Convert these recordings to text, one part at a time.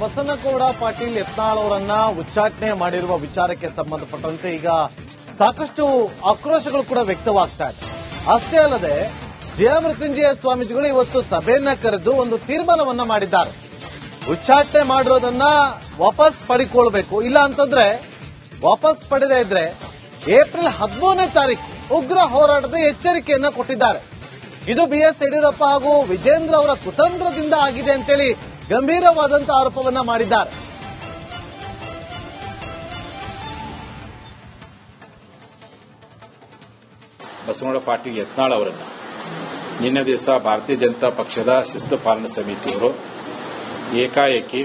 ಬಸನಗೌಡ ಪಾಟೀಲ್ ಯತ್ನಾಳ್ ಅವರನ್ನ ಉಚ್ಚಾಟನೆ ಮಾಡಿರುವ ವಿಚಾರಕ್ಕೆ ಸಂಬಂಧಪಟ್ಟಂತೆ ಈಗ ಸಾಕಷ್ಟು ಆಕ್ರೋಶಗಳು ಕೂಡ ವ್ಯಕ್ತವಾಗ್ತಾ ಇದೆ. ಅಷ್ಟೇ ಅಲ್ಲದೆ ಜಯಮೃತ್ಯುಂಜಯ ಸ್ವಾಮೀಜಿಗಳು ಇವತ್ತು ಸಭೆಯನ್ನ ಕರೆದು ಒಂದು ತೀರ್ಮಾನವನ್ನ ಮಾಡಿದ್ದಾರೆ. ಉಚ್ಚಾಟನೆ ಮಾಡಿರೋದನ್ನ ವಾಪಸ್ ಪಡಿಕೊಳ್ಬೇಕು, ಇಲ್ಲ ಅಂತಂದ್ರೆ ವಾಪಸ್ ಪಡೆದೇ ಇದ್ರೆ ಏಪ್ರಿಲ್ 13ನೇ ತಾರೀಕು ಉಗ್ರ ಹೋರಾಟದ ಎಚ್ಚರಿಕೆಯನ್ನ ಕೊಟ್ಟಿದ್ದಾರೆ. ಇದು ಬಿಎಸ್ ಯಡಿಯೂರಪ್ಪ ಹಾಗೂ ವಿಜೇಂದ್ರ ಅವರ ಕುತಂತ್ರದಿಂದ ಆಗಿದೆ ಅಂತೇಳಿ ಗಂಭೀರವಾದಂತಹ ಆರೋಪವನ್ನ ಮಾಡಿದ್ದಾರೆ. ಬಸನಗೌಡ ಪಾಟೀಲ್ ಯತ್ನಾಳ್ ಅವರನ್ನು ನಿನ್ನೆ ದಿವಸ ಭಾರತೀಯ ಜನತಾ ಪಕ್ಷದ ಶಿಸ್ತು ಪಾಲನಾ ಸಮಿತಿಯವರು ಏಕಾಏಕಿ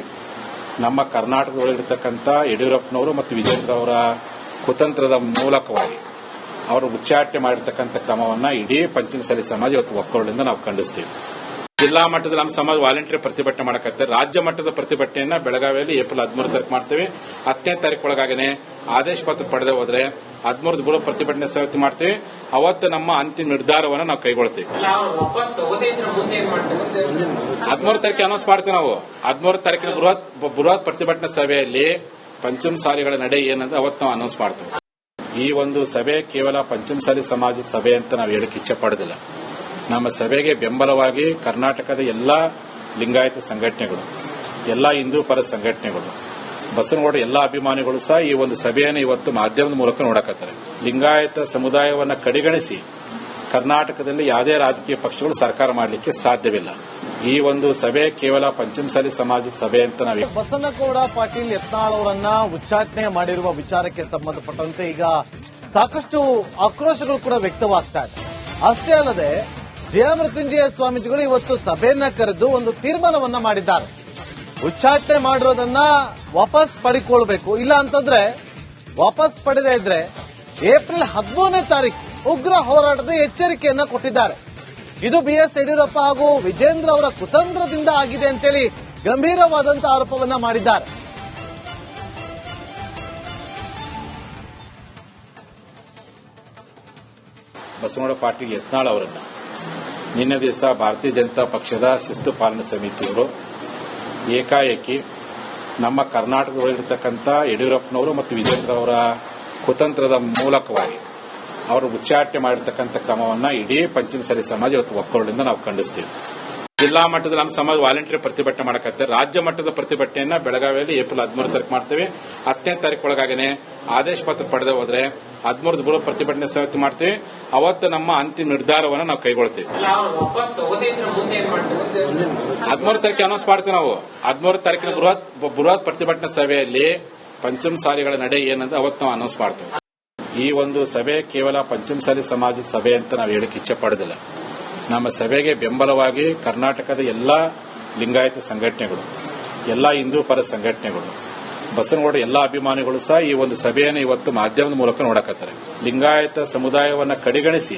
ನಮ್ಮ ಕರ್ನಾಟಕದಲ್ಲಿರತಕ್ಕಂಥ ಯಡಿಯೂರಪ್ಪನವರು ಮತ್ತು ವಿಜೇಂದ್ರ ಅವರ ಕುತಂತ್ರದ ಮೂಲಕವಾಗಿ ಅವರು ಉಚ್ಚಾಟನೆ ಮಾಡಿರ್ತಕ್ಕಂಥ ಕ್ರಮವನ್ನು ಇಡೀ ಪಂಚಮಸಾಲಿ ಸಮಾಜ ಇವತ್ತು ಒಕ್ಕೊರಲಿಂದ ನಾವು ಖಂಡಿಸ್ತೀವಿ. ಜಿಲ್ಲಾ ಮಟ್ಟದಲ್ಲಿ ನಮ್ಮ ಸಮಾಜ ವಾಲಂಟಿಯರ್ ಪ್ರತಿಭಟನೆ ಮಾಡಕತ್ತೆ. ರಾಜ್ಯ ಮಟ್ಟದ ಪ್ರತಿಭಟನೆಯನ್ನ ಬೆಳಗಾವಿಯಲ್ಲಿ ಏಪ್ರಿಲ್ 13 ತಾರೀಕು ಮಾಡ್ತೀವಿ. 10ನೇ ತಾರೀಕು ಒಳಗಾಗನೆ ಆದೇಶ ಪತ್ರ ಪಡೆದೇ ಹೋದ್ರೆ 13 ಬರೋ ಪ್ರತಿಭಟನೆ ಸಮಿತಿ ಮಾಡ್ತೀವಿ. ಅವತ್ತು ನಮ್ಮ ಅಂತಿಮ ನಿರ್ಧಾರವನ್ನು ನಾವು ಕೈಗೊಳ್ತೀವಿ. 13 ತಾರೀಕು ಅನೌನ್ಸ್ ಮಾಡ್ತೀವಿ. ನಾವು 13 ತಾರೀಕಿನ ಬೃಹತ್ ಪ್ರತಿಭಟನಾ ಸಭೆಯಲ್ಲಿ ಪಂಚಮಸಾಲಿಗಳ ನಡೆ ಏನಂತ ಅವತ್ತು ನಾವು ಅನೌನ್ಸ್ ಮಾಡ್ತೀವಿ. ಈ ಒಂದು ಸಭೆ ಕೇವಲ ಪಂಚಮಸಾಲಿ ಸಮಾಜದ ಸಭೆ ಅಂತ ನಾವು ಹೇಳಕ್ಕೆ ಇಚ್ಛೆ ಪಡೋದಿಲ್ಲ. ನಮ್ಮ ಸಭೆಗೆ ಬೆಂಬಲವಾಗಿ ಕರ್ನಾಟಕದ ಎಲ್ಲಾ ಲಿಂಗಾಯತ ಸಂಘಟನೆಗಳು, ಎಲ್ಲಾ ಹಿಂದೂ ಪರ ಸಂಘಟನೆಗಳು, ಬಸವನಗೌಡ ಎಲ್ಲಾ ಅಭಿಮಾನಿಗಳು ಸಹ ಈ ಒಂದು ಸಭೆಯನ್ನು ಇವತ್ತು ಮಾಧ್ಯಮದ ಮೂಲಕ ನೋಡಕತ್ತಾರೆ. ಲಿಂಗಾಯತ ಸಮುದಾಯವನ್ನು ಕಡೆಗಣಿಸಿ ಕರ್ನಾಟಕದಲ್ಲಿ ಯಾವುದೇ ರಾಜಕೀಯ ಪಕ್ಷಗಳು ಸರ್ಕಾರ ಮಾಡಲಿಕ್ಕೆ ಸಾಧ್ಯವಿಲ್ಲ. ಈ ಒಂದು ಸಭೆ ಕೇವಲ ಪಂಚಮಸಾಲಿ ಸಮಾಜದ ಸಭೆ ಅಂತ ನಾವು ಬಸನಗೌಡ ಪಾಟೀಲ್ ಯತ್ನಾಳ್ ಅವರನ್ನ ಉಚ್ಚಾಟನೆ ಮಾಡಿರುವ ವಿಚಾರಕ್ಕೆ ಸಂಬಂಧಪಟ್ಟಂತೆ ಈಗ ಸಾಕಷ್ಟು ಆಕ್ರೋಶಗಳು ಕೂಡ ವ್ಯಕ್ತವಾಗ್ತಾ ಇದೆ. ಅಷ್ಟೇ ಅಲ್ಲದೆ ಜಯಮೃತ್ಯುಂಜಯ ಸ್ವಾಮೀಜಿಗಳು ಇವತ್ತು ಸಭೆಯನ್ನ ಕರೆದು ಒಂದು ತೀರ್ಮಾನವನ್ನ ಮಾಡಿದ್ದಾರೆ. ಉಚ್ಚಾಟನೆ ಮಾಡಿರೋದನ್ನ ವಾಪಸ್ ಪಡಿಕೊಳ್ಬೇಕು, ಇಲ್ಲ ಅಂತಂದ್ರೆ ವಾಪಸ್ ಪಡೆದೇ ಇದ್ರೆ ಏಪ್ರಿಲ್ 13ನೇ ತಾರೀಕು ಉಗ್ರ ಹೋರಾಟದ ಎಚ್ಚರಿಕೆಯನ್ನ ಕೊಟ್ಟಿದ್ದಾರೆ. ಇದು ಬಿಎಸ್ ಯಡಿಯೂರಪ್ಪ ಹಾಗೂ ವಿಜೇಂದ್ರ ಅವರ ಕುತಂತ್ರದಿಂದ ಆಗಿದೆ ಅಂತೇಳಿ ಗಂಭೀರವಾದಂತಹ ಆರೋಪವನ್ನ ಮಾಡಿದ್ದಾರೆ. ಬಸನಗೌಡ ಪಾಟೀಲ್ ಯತ್ನಾಳ್ ಅವರನ್ನು ನಿನ್ನೆ ದಿವಸ ಭಾರತೀಯ ಜನತಾ ಪಕ್ಷದ ಶಿಸ್ತು ಪಾಲನಾ ಸಮಿತಿಯವರು ಏಕಾಏಕಿ ನಮ್ಮ ಕರ್ನಾಟಕದಲ್ಲಿರತಕ್ಕಂಥ ಯಡಿಯೂರಪ್ಪನವರು ಮತ್ತು ವಿಜೇಂದ್ರ ಅವರ ಕುತಂತ್ರದ ಮೂಲಕವಾಗಿ ಅವರು ಉಚ್ಚಾಟನೆ ಮಾಡಿರ್ತಕ್ಕಂಥ ಕ್ರಮವನ್ನು ಇಡೀ ಪಂಚಮಸಾಲಿ ಸಮಾಜ ಇವತ್ತು ಒಕ್ಕೊರಲಿಂದ ನಾವು ಖಂಡಿಸ್ತೀವಿ. ಜಿಲ್ಲಾ ಮಟ್ಟದಲ್ಲಿ ನಮ್ಮ ಸಮಾಜ ವಾಲಂಟಿಯರ್ ಪ್ರತಿಭಟನೆ ಮಾಡಕತ್ತೆ. ರಾಜ್ಯ ಮಟ್ಟದ ಪ್ರತಿಭಟನೆಯನ್ನ ಬೆಳಗಾವಿಯಲ್ಲಿ ಏಪ್ರಿಲ್ 13 ತಾರೀಕು ಮಾಡ್ತೀವಿ. 10ನೇ ತಾರೀಕು ಒಳಗಾಗನೆ ಆದೇಶ ಪತ್ರ ಪಡೆದೇ ಹೋದ್ರೆ 13 ಬರೋ ಪ್ರತಿಭಟನೆ ಸಮಿತಿ ಮಾಡ್ತೀವಿ. ಅವತ್ತು ನಮ್ಮ ಅಂತಿಮ ನಿರ್ಧಾರವನ್ನು ನಾವು ಕೈಗೊಳ್ತೀವಿ. 13 ತಾರೀಕು ಅನೌನ್ಸ್ ಮಾಡ್ತೀವಿ. ನಾವು 13 ತಾರೀಕಿನ ಬೃಹತ್ ಪ್ರತಿಭಟನಾ ಸಭೆಯಲ್ಲಿ ಪಂಚಮಸಾಲಿಗಳ ನಡೆ ಏನಂತ ಅವತ್ತು ನಾವು ಅನೌನ್ಸ್ ಮಾಡ್ತೀವಿ. ಈ ಒಂದು ಸಭೆ ಕೇವಲ ಪಂಚಮಸಾಲಿ ಸಮಾಜದ ಸಭೆ ಅಂತ ನಾವು ಹೇಳಕ್ಕೆ ಇಚ್ಛೆ ಪಡೋದಿಲ್ಲ. ನಮ್ಮ ಸಭೆಗೆ ಬೆಂಬಲವಾಗಿ ಕರ್ನಾಟಕದ ಎಲ್ಲಾ ಲಿಂಗಾಯತ ಸಂಘಟನೆಗಳು, ಎಲ್ಲಾ ಹಿಂದೂ ಪರ ಸಂಘಟನೆಗಳು, ಬಸವನಗೌಡ ಎಲ್ಲಾ ಅಭಿಮಾನಿಗಳು ಸಹ ಈ ಒಂದು ಸಭೆಯನ್ನು ಇವತ್ತು ಮಾಧ್ಯಮದ ಮೂಲಕ ನೋಡಕತ್ತಾರೆ. ಲಿಂಗಾಯತ ಸಮುದಾಯವನ್ನು ಕಡೆಗಣಿಸಿ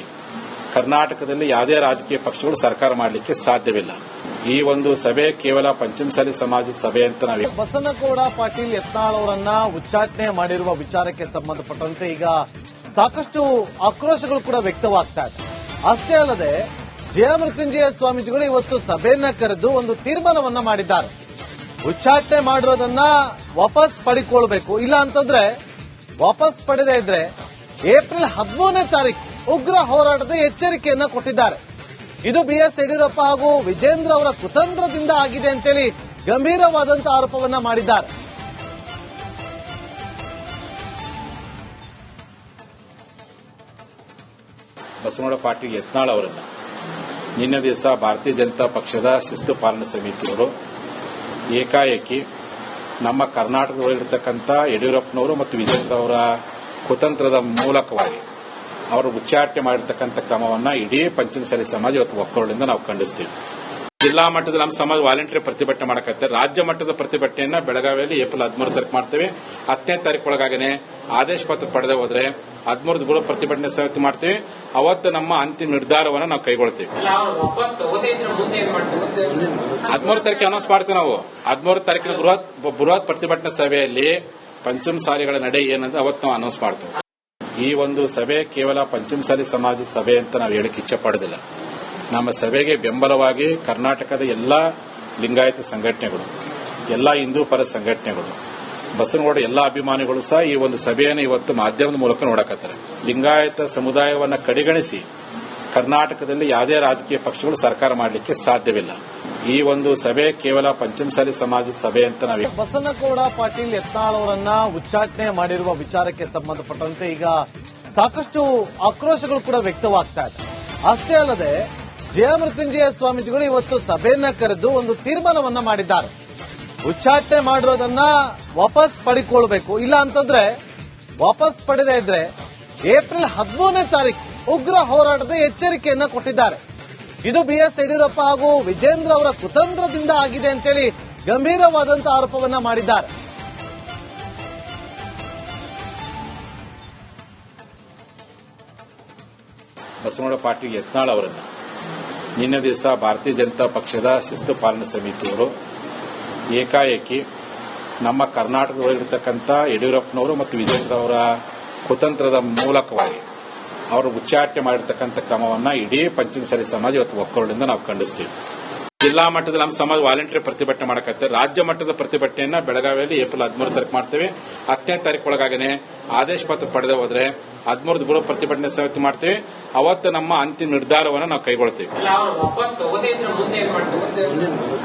ಕರ್ನಾಟಕದಲ್ಲಿ ಯಾವುದೇ ರಾಜಕೀಯ ಪಕ್ಷಗಳು ಸರ್ಕಾರ ಮಾಡಲಿಕ್ಕೆ ಸಾಧ್ಯವಿಲ್ಲ. ಈ ಒಂದು ಸಭೆ ಕೇವಲ ಪಂಚಮಸಾಲಿ ಸಮಾಜದ ಸಭೆ ಅಂತ ನಾವು ಬಸನಗೌಡ ಪಾಟೀಲ್ ಯತ್ನಾಳ್ ಅವರನ್ನ ಉಚ್ಚಾಟನೆ ಮಾಡಿರುವ ವಿಚಾರಕ್ಕೆ ಸಂಬಂಧಪಟ್ಟಂತೆ ಈಗ ಸಾಕಷ್ಟು ಆಕ್ರೋಶಗಳು ಕೂಡ ವ್ಯಕ್ತವಾಗ್ತಾ ಇದೆ. ಅಷ್ಟೇ ಅಲ್ಲದೆ ಜಯಮೃತ್ಯುಂಜಯ ಸ್ವಾಮೀಜಿಗಳು ಇವತ್ತು ಸಭೆಯನ್ನ ಕರೆದು ಒಂದು ತೀರ್ಮಾನವನ್ನ ಮಾಡಿದ್ದಾರೆ. ಉಚ್ಚಾಟನೆ ಮಾಡಿರೋದನ್ನ ವಾಪಸ್ ಪಡಿಕೊಳ್ಬೇಕು, ಇಲ್ಲ ಅಂತಂದ್ರೆ ವಾಪಸ್ ಪಡೆದೇ ಇದ್ರೆ ಏಪ್ರಿಲ್ 13ನೇ ತಾರೀಕು ಉಗ್ರ ಹೋರಾಟದ ಎಚ್ಚರಿಕೆಯನ್ನ ಕೊಟ್ಟಿದ್ದಾರೆ. ಇದು ಬಿಎಸ್ ಯಡಿಯೂರಪ್ಪ ಹಾಗೂ ವಿಜೇಂದ್ರ ಅವರ ಕುತಂತ್ರದಿಂದ ಆಗಿದೆ ಅಂತೇಳಿ ಗಂಭೀರವಾದಂತಹ ಆರೋಪವನ್ನ ಮಾಡಿದ್ದಾರೆ. ಬಸನಗೌಡ ಪಾಟೀಲ್ ಯತ್ನಾಳ್ ಅವರನ್ನು ನಿನ್ನೆ ದಿವಸ ಭಾರತೀಯ ಜನತಾ ಪಕ್ಷದ ಶಿಸ್ತು ಪಾಲನಾ ಸಮಿತಿಯವರು ಏಕಾಏಕಿ ನಮ್ಮ ಕರ್ನಾಟಕದಲ್ಲಿರತಕ್ಕಂಥ ಯಡಿಯೂರಪ್ಪನವರು ಮತ್ತು ವಿಜೇಂದ್ರ ಅವರ ಕುತಂತ್ರದ ಮೂಲಕವಾಗಿ ಅವರು ಉಚ್ಚಾಟನೆ ಮಾಡಿರ್ತಕ್ಕಂಥ ಕ್ರಮವನ್ನು ಇಡೀ ಪಂಚಮಸಾಲಿ ಸಮಾಜ ಇವತ್ತು ಒಕ್ಕೊರಲಿಂದ ನಾವು ಖಂಡಿಸ್ತೀವಿ. ಜಿಲ್ಲಾ ಮಟ್ಟದಲ್ಲಿ ನಮ್ಮ ಸಮಾಜ ವಾಲಂಟಿಯರ್ ಪ್ರತಿಭಟನೆ ಮಾಡಕತ್ತೆ. ರಾಜ್ಯ ಮಟ್ಟದ ಪ್ರತಿಭಟನೆಯನ್ನ ಬೆಳಗಾವಿಯಲ್ಲಿ ಏಪ್ರಿಲ್ 13 ತಾರೀಕು ಮಾಡ್ತೀವಿ. 10ನೇ ತಾರೀಕು ಒಳಗಾಗನೆ ಆದೇಶ ಪತ್ರ ಪಡೆದೇ ಹೋದ್ರೆ 13 ಬರೋ ಪ್ರತಿಭಟನೆ ಸಮಿತಿ ಮಾಡ್ತೀವಿ. ಅವತ್ತು ನಮ್ಮ ಅಂತಿಮ ನಿರ್ಧಾರವನ್ನು ನಾವು ಕೈಗೊಳ್ತೀವಿ. 13 ತಾರೀಕು ಅನೌನ್ಸ್ ಮಾಡ್ತೀವಿ. ನಾವು 13 ತಾರೀಕಿನ ಬೃಹತ್ ಪ್ರತಿಭಟನಾ ಸಭೆಯಲ್ಲಿ ಪಂಚಮಸಾಲಿಗಳ ನಡೆ ಏನಂತ ಅವತ್ತು ನಾವು ಅನೌನ್ಸ್ ಮಾಡ್ತೀವಿ. ಈ ಒಂದು ಸಭೆ ಕೇವಲ ಪಂಚಮಸಾಲಿ ಸಮಾಜದ ಸಭೆ ಅಂತ ನಾವು ಹೇಳಕ್ಕೆ ಇಚ್ಛೆ ಪಡೋದಿಲ್ಲ. ನಮ್ಮ ಸಭೆಗೆ ಬೆಂಬಲವಾಗಿ ಕರ್ನಾಟಕದ ಎಲ್ಲಾ ಲಿಂಗಾಯತ ಸಂಘಟನೆಗಳು, ಎಲ್ಲ ಹಿಂದೂ ಪರ ಸಂಘಟನೆಗಳು, ಬಸವನಗೌಡ ಎಲ್ಲ ಅಭಿಮಾನಿಗಳು ಸಹ ಈ ಒಂದು ಸಭೆಯನ್ನು ಇವತ್ತು ಮಾಧ್ಯಮದ ಮೂಲಕ ನೋಡಕತ್ತಾರೆ. ಲಿಂಗಾಯತ ಸಮುದಾಯವನ್ನು ಕಡೆಗಣಿಸಿ ಕರ್ನಾಟಕದಲ್ಲಿ ಯಾವುದೇ ರಾಜಕೀಯ ಪಕ್ಷಗಳು ಸರ್ಕಾರ ಮಾಡಲಿಕ್ಕೆ ಸಾಧ್ಯವಿಲ್ಲ. ಈ ಒಂದು ಸಭೆ ಕೇವಲ ಪಂಚಮಸಾಲಿ ಸಮಾಜದ ಸಭೆ ಅಂತ ನಾವು ಬಸನಗೌಡ ಪಾಟೀಲ್ ಯತ್ನಾಳ್ ಅವರನ್ನ ಉಚ್ಚಾಟನೆ ಮಾಡಿರುವ ವಿಚಾರಕ್ಕೆ ಸಂಬಂಧಪಟ್ಟಂತೆ ಈಗ ಸಾಕಷ್ಟು ಆಕ್ರೋಶಗಳು ಕೂಡ ವ್ಯಕ್ತವಾಗ್ತಾ ಇದೆ. ಅಷ್ಟೇ ಅಲ್ಲದೆ ಜಯಮೃತ್ಯುಂಜಯ ಸ್ವಾಮೀಜಿಗಳು ಇವತ್ತು ಸಭೆಯನ್ನ ಕರೆದು ಒಂದು ತೀರ್ಮಾನವನ್ನ ಮಾಡಿದ್ದಾರೆ. ಉಚ್ಚಾಟನೆ ಮಾಡಿರೋದನ್ನ ವಾಪಸ್ ಪಡಿಕೊಳ್ಬೇಕು, ಇಲ್ಲ ಅಂತಂದ್ರೆ ವಾಪಸ್ ಪಡೆದೇ ಇದ್ರೆ ಏಪ್ರಿಲ್ 13ನೇ ತಾರೀಕು ಉಗ್ರ ಹೋರಾಟದ ಎಚ್ಚರಿಕೆಯನ್ನ ಕೊಟ್ಟಿದ್ದಾರೆ. ಇದು ಬಿಎಸ್ ಯಡಿಯೂರಪ್ಪ ಹಾಗೂ ವಿಜೇಂದ್ರ ಅವರ ಕುತಂತ್ರದಿಂದ ಆಗಿದೆ ಅಂತೇಳಿ ಗಂಭೀರವಾದಂತಹ ಆರೋಪವನ್ನ ಮಾಡಿದ್ದಾರೆ. ಬಸವನಗೌಡ ಪಾಟೀಲ್ ಯತ್ನಾಳ್ ಅವರನ್ನು ನಿನ್ನೆ ದಿವಸ ಭಾರತೀಯ ಜನತಾ ಪಕ್ಷದ ಶಿಸ್ತು ಪಾಲನಾ ಸಮಿತಿಯವರು ಏಕಾಏಕಿ ನಮ್ಮ ಕರ್ನಾಟಕದಲ್ಲಿರತಕ್ಕಂಥ ಯಡಿಯೂರಪ್ಪನವರು ಮತ್ತು ವಿಜೇಂದ್ರ ಅವರ ಕುತಂತ್ರದ ಮೂಲಕವಾಗಿ ಅವರು ಉಚ್ಚಾಟನೆ ಮಾಡಿರ್ತಕ್ಕಂಥ ಕ್ರಮವನ್ನು ಇಡೀ ಪಂಚಮಸಾಲಿ ಸಮಾಜ ಇವತ್ತು ಒಕ್ಕೂಟದಿಂದ ನಾವು ಖಂಡಿಸ್ತೀವಿ. ಜಿಲ್ಲಾ ಮಟ್ಟದಲ್ಲಿ ನಮ್ಮ ಸಮಾಜ ವಾಲಂಟಿಯರ್ ಪ್ರತಿಭಟನೆ ಮಾಡಕತ್ತೆ. ರಾಜ್ಯ ಮಟ್ಟದ ಪ್ರತಿಭಟನೆಯನ್ನ ಬೆಳಗಾವಿಯಲ್ಲಿ ಏಪ್ರಿಲ್ 13 ತಾರೀಕು ಮಾಡ್ತೇವೆ. 10ನೇ ತಾರೀಕು ಒಳಗಾಗನೆ ಆದೇಶ ಪತ್ರ ಪಡೆದೇ ಹೋದ್ರೆ 13 ಬೃಹತ್ ಪ್ರತಿಭಟನೆ ಸಮಿತಿ ಮಾಡ್ತೀವಿ. ಅವತ್ತು ನಮ್ಮ ಅಂತಿಮ ನಿರ್ಧಾರವನ್ನು ನಾವು ಕೈಗೊಳ್ತೀವಿ.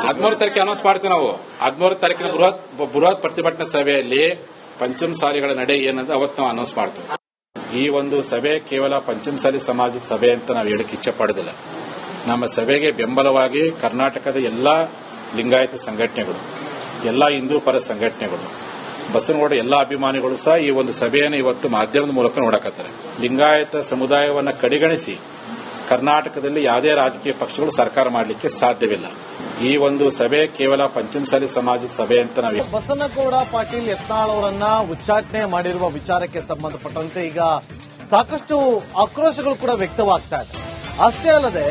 13 ತಾರೀಕು ಅನೌನ್ಸ್ ಮಾಡ್ತೀವಿ. ನಾವು 13 ತಾರೀಕಿನ ಬೃಹತ್ ಪ್ರತಿಭಟನಾ ಸಭೆಯಲ್ಲಿ ಪಂಚಮಸಾಲಿಗಳ ನಡೆ ಏನಂದ್ರೆ ಅವತ್ತು ನಾವು ಅನೌನ್ಸ್ ಮಾಡ್ತೀವಿ. ಈ ಒಂದು ಸಭೆ ಕೇವಲ ಪಂಚಮಸಾಲಿ ಸಮಾಜದ ಸಭೆ ಅಂತ ನಾವು ಹೇಳಕ್ಕೆ ಇಚ್ಛೆ ಪಡೋದಿಲ್ಲ. ನಮ್ಮ ಸಭೆಗೆ ಬೆಂಬಲವಾಗಿ ಕರ್ನಾಟಕದ ಎಲ್ಲ ಲಿಂಗಾಯತ ಸಂಘಟನೆಗಳು, ಎಲ್ಲ ಹಿಂದೂ ಪರ ಸಂಘಟನೆಗಳು, ಬಸವನಗೌಡ ಎಲ್ಲ ಅಭಿಮಾನಿಗಳು ಸಹ ಈ ಒಂದು ಸಭೆಯನ್ನು ಇವತ್ತು ಮಾಧ್ಯಮದ ಮೂಲಕ ನೋಡಕತ್ತಾರೆ. ಲಿಂಗಾಯತ ಸಮುದಾಯವನ್ನು ಕಡೆಗಣಿಸಿ ಕರ್ನಾಟಕದಲ್ಲಿ ಯಾವುದೇ ರಾಜಕೀಯ ಪಕ್ಷಗಳು ಸರ್ಕಾರ ಮಾಡಲಿಕ್ಕೆ ಸಾಧ್ಯವಿಲ್ಲ. ಈ ಒಂದು ಸಭೆ ಕೇವಲ ಪಂಚಮಸಾಲಿ ಸಮಾಜದ ಸಭೆ ಅಂತ ನಾವು ಬಸನಗೌಡ ಪಾಟೀಲ್ ಯತ್ನಾಳ್ ಅವರನ್ನ ಉಚ್ಚಾಟನೆ ಮಾಡಿರುವ ವಿಚಾರಕ್ಕೆ ಸಂಬಂಧಪಟ್ಟಂತೆ ಈಗ ಸಾಕಷ್ಟು ಆಕ್ರೋಶಗಳು ಕೂಡ ವ್ಯಕ್ತವಾಗ್ತಾ ಇದೆ. ಅಷ್ಟೇ ಅಲ್ಲದೆ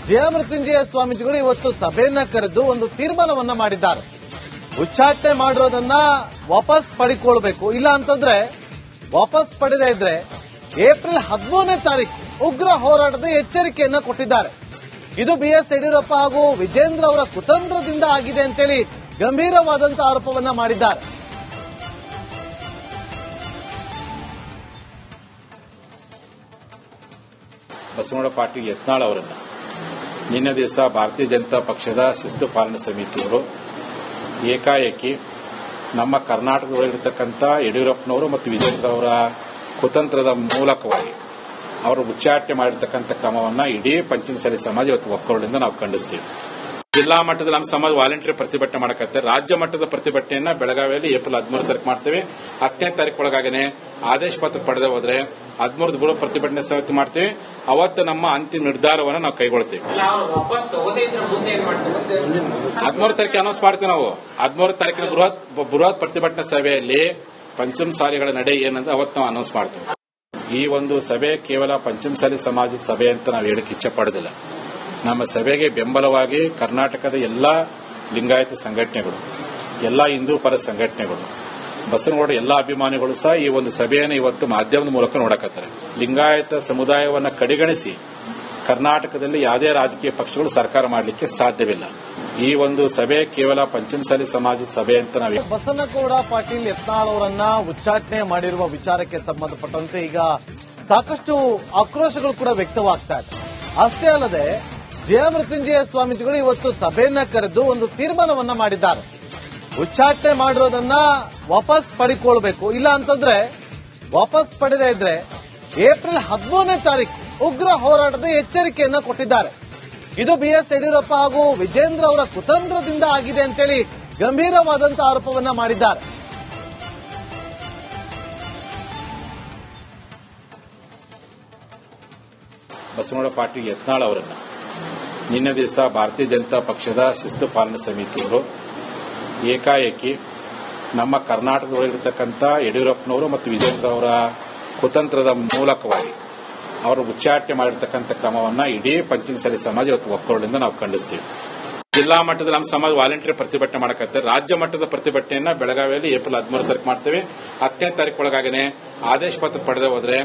ಜಯಮೃತ್ಯುಂಜಯ ಸ್ವಾಮೀಜಿಗಳು ಇವತ್ತು ಸಭೆಯನ್ನ ಕರೆದು ಒಂದು ತೀರ್ಮಾನವನ್ನ ಮಾಡಿದ್ದಾರೆ. ಉಚ್ಚಾಟನೆ ಮಾಡಿರೋದನ್ನ ವಾಪಸ್ ಪಡಿಕೊಳ್ಬೇಕು, ಇಲ್ಲ ಅಂತಂದ್ರೆ ವಾಪಸ್ ಪಡೆದೇ ಇದ್ರೆ ಏಪ್ರಿಲ್ 13ನೇ ತಾರೀಕು ಉಗ್ರ ಹೋರಾಟದ ಎಚ್ಚರಿಕೆಯನ್ನ ಕೊಟ್ಟಿದ್ದಾರೆ. ಇದು ಬಿಎಸ್ ಯಡಿಯೂರಪ್ಪ ಹಾಗೂ ವಿಜೇಂದ್ರ ಅವರ ಕುತಂತ್ರದಿಂದ ಆಗಿದೆ ಅಂತೇಳಿ ಗಂಭೀರವಾದಂತಹ ಆರೋಪವನ್ನ ಮಾಡಿದ್ದಾರೆ. ಬಸವನಗೌಡ ಪಾಟೀಲ್ ಯತ್ನಾಳ್ ಅವರನ್ನು ನಿನ್ನೆ ದಿವಸ ಭಾರತೀಯ ಜನತಾ ಪಕ್ಷದ ಶಿಸ್ತು ಪಾಲನಾ ಸಮಿತಿಯವರು ಏಕಾಏಕಿ ನಮ್ಮ ಕರ್ನಾಟಕದಲ್ಲಿರತಕ್ಕಂಥ ಯಡಿಯೂರಪ್ಪನವರು ಮತ್ತು ವಿಜೇಂದ್ರ ಅವರ ಕುತಂತ್ರದ ಮೂಲಕವಾಗಿ ಅವರು ಉಚ್ಚಾಟನೆ ಮಾಡಿರ್ತಕ್ಕಂಥ ಕ್ರಮವನ್ನು ಇಡೀ ಪಂಚಮಸಾಲಿ ಸಮಾಜ ಇವತ್ತು ಒಕ್ಕೂಟದಿಂದ ನಾವು ಖಂಡಿಸ್ತೀವಿ. ಜಿಲ್ಲಾ ಮಟ್ಟದಲ್ಲಿ ನಮ್ಮ ಸಮಾಜ ವಾಲಂಟಿಯರ್ ಪ್ರತಿಭಟನೆ ಮಾಡಕತ್ತೆ. ರಾಜ್ಯ ಮಟ್ಟದ ಪ್ರತಿಭಟನೆಯನ್ನ ಬೆಳಗಾವಿಯಲ್ಲಿ ಏಪ್ರಿಲ್ 13 ತಾರೀಕು ಮಾಡ್ತೇವೆ. 10ನೇ ತಾರೀಕು ಒಳಗಾಗನೆ ಆದೇಶ ಪತ್ರ ಪಡೆದೇ ಹೋದ್ರೆ 13 ಬೃಹತ್ ಪ್ರತಿಭಟನೆ ಸಮಿತಿ ಮಾಡ್ತೀವಿ. ಅವತ್ತು ನಮ್ಮ ಅಂತಿಮ ನಿರ್ಧಾರವನ್ನು ನಾವು ಕೈಗೊಳ್ತೀವಿ. 13 ತಾರೀಕು ಅನೌನ್ಸ್ ಮಾಡ್ತೀವಿ. ನಾವು 13 ತಾರೀಕಿನ ಬೃಹತ್ ಪ್ರತಿಭಟನಾ ಸಭೆಯಲ್ಲಿ ಪಂಚಮಸಾಲಿಗಳ ನಡೆ ಏನಂದ್ರೆ ಅವತ್ತು ನಾವು ಅನೌನ್ಸ್ ಮಾಡ್ತೀವಿ. ಈ ಒಂದು ಸಭೆ ಕೇವಲ ಪಂಚಮಸಾಲಿ ಸಮಾಜದ ಸಭೆ ಅಂತ ನಾವು ಹೇಳಕ್ಕೆ ಇಚ್ಛೆ ಪಡೋದಿಲ್ಲ. ನಮ್ಮ ಸಭೆಗೆ ಬೆಂಬಲವಾಗಿ ಕರ್ನಾಟಕದ ಎಲ್ಲ ಲಿಂಗಾಯತ ಸಂಘಟನೆಗಳು, ಎಲ್ಲ ಹಿಂದೂ ಪರ ಸಂಘಟನೆಗಳು, ಬಸವನಗೌಡ ಎಲ್ಲ ಅಭಿಮಾನಿಗಳು ಸಹ ಈ ಒಂದು ಸಭೆಯನ್ನು ಇವತ್ತು ಮಾಧ್ಯಮದ ಮೂಲಕ ನೋಡಕತ್ತಾರೆ. ಲಿಂಗಾಯತ ಸಮುದಾಯವನ್ನು ಕಡೆಗಣಿಸಿ ಕರ್ನಾಟಕದಲ್ಲಿ ಯಾವುದೇ ರಾಜಕೀಯ ಪಕ್ಷಗಳು ಸರ್ಕಾರ ಮಾಡಲಿಕ್ಕೆ ಸಾಧ್ಯವಿಲ್ಲ. ಈ ಒಂದು ಸಭೆ ಕೇವಲ ಪಂಚಮಸಾಲಿ ಸಮಾಜದ ಸಭೆ ಅಂತ ನಾವು ಬಸನಗೌಡ ಪಾಟೀಲ್ ಯತ್ನಾಳ್ ಅವರನ್ನ ಉಚ್ಚಾಟನೆ ಮಾಡಿರುವ ವಿಚಾರಕ್ಕೆ ಸಂಬಂಧಪಟ್ಟಂತೆ ಈಗ ಸಾಕಷ್ಟು ಆಕ್ರೋಶಗಳು ಕೂಡ ವ್ಯಕ್ತವಾಗ್ತಾ ಇದೆ. ಅಷ್ಟೇ ಅಲ್ಲದೆ ಜಯಮೃತ್ಯುಂಜಯ ಸ್ವಾಮೀಜಿಗಳು ಇವತ್ತು ಸಭೆಯನ್ನ ಕರೆದು ಒಂದು ತೀರ್ಮಾನವನ್ನ ಮಾಡಿದ್ದಾರೆ. ಉಚ್ಚಾಟನೆ ಮಾಡಿರೋದನ್ನ ವಾಪಸ್ ಪಡಿಕೊಳ್ಬೇಕು, ಇಲ್ಲ ಅಂತಂದ್ರೆ ವಾಪಸ್ ಪಡೆದೇ ಇದ್ರೆ ಏಪ್ರಿಲ್ 13ನೇ ತಾರೀಕು ಉಗ್ರ ಹೋರಾಟದ ಎಚ್ಚರಿಕೆಯನ್ನ ಕೊಟ್ಟಿದ್ದಾರೆ. ಇದು ಬಿಎಸ್ ಯಡಿಯೂರಪ್ಪ ಹಾಗೂ ವಿಜೇಂದ್ರ ಅವರ ಕುತಂತ್ರದಿಂದ ಆಗಿದೆ ಅಂತೇಳಿ ಗಂಭೀರವಾದಂತಹ ಆರೋಪವನ್ನ ಮಾಡಿದ್ದಾರೆ. ಬಸವನಗೌಡ ಪಾಟೀಲ್ ಯತ್ನಾಳ್ ಅವರನ್ನು ನಿನ್ನೆ ದಿವಸ ಭಾರತೀಯ ಜನತಾ ಪಕ್ಷದ ಶಿಸ್ತು ಪಾಲನಾ ಸಮಿತಿಯವರು ಏಕಾಏಕಿ ನಮ್ಮ ಕರ್ನಾಟಕದಲ್ಲಿರತಕ್ಕಂಥ ಯಡಿಯೂರಪ್ಪನವರು ಮತ್ತು ವಿಜೇಂದ್ರ ಅವರ ಕುತಂತ್ರದ ಮೂಲಕವಾಗಿ ಅವರು ಉಚ್ಚಾಟನೆ ಮಾಡಿರ್ತಕ್ಕಂಥ ಕ್ರಮವನ್ನು ಇಡೀ ಪಂಚಮಸಾಲಿ ಸಮಾಜ ಇವತ್ತು ಒಕ್ಕೂಟದಿಂದ ನಾವು ಖಂಡಿಸ್ತೀವಿ. ಜಿಲ್ಲಾ ಮಟ್ಟದಲ್ಲಿ ನಮ್ಮ ಸಮಾಜ ವಾಲಂಟಿಯರ್ ಪ್ರತಿಭಟನೆ ಮಾಡಕತ್ತೆ. ರಾಜ್ಯ ಮಟ್ಟದ ಪ್ರತಿಭಟನೆಯನ್ನ ಬೆಳಗಾವಿಯಲ್ಲಿ ಏಪ್ರಿಲ್ 13 ತಾರೀಕು ಮಾಡ್ತೇವೆ. 10ನೇ ತಾರೀಕು ಒಳಗಾಗನೆ ಆದೇಶ ಪತ್ರ ಪಡೆದೇ ಹೋದ್ರೆ